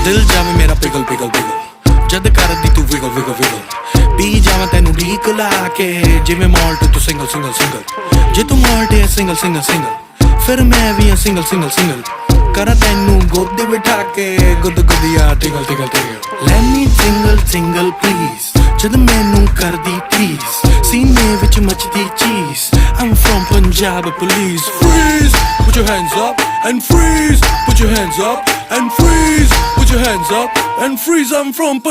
ਦਿਲ ਜਾਵੇ ਮੇਰਾ ਪਿਗਲ ਪਿਗਲ ਪਿਗਲ ਜਦ ਕਰਦੀ ਤੂੰ ਵਿਗਲ ਵਿਗਲ ਵਿਗਲ ਪੀ ਜਾਵਾਂ ਤੈਨੂੰ ਢੀਕ ਲਾ ਕੇ ਜਿਵੇਂ ਮਾਲਟ ਤੂੰ ਸਿੰਗਲ ਸਿੰਗਲ ਸਿੰਗਲ ਜੇ ਤੂੰ ਮਾਲਟ ਹੈ ਸਿੰਗਲ ਸਿੰਗਲ ਸਿੰਗਲ ਫਿਰ ਮੈਂ ਵੀ ਹਾਂ ਸਿੰਗਲ ਸਿੰਗਲ ਸਿੰਗਲ ਕਰਾਂ ਤੈਨੂੰ ਗੋਦੇ ਬਿਠਾ ਕੇ ਗੁੱਦ ਗੁੱਦੀਆ ਟਿਗਲ ਟਿਗਲ ਟਿਗਲ ਲੈ ਮੀ ਸਿੰਗਲ ਸਿੰਗਲ ਪਲੀਜ਼ ਜਦ ਮੈਨੂੰ ਕਰਦੀ ਟੀਸ ਸੀਨੇ ਵਿੱਚ ਮੱਚਦੀ ਚੀਜ਼ I'm from Punjab police freeze put your hands up and freeze put your hands up and freeze put your hands up and freeze I'm from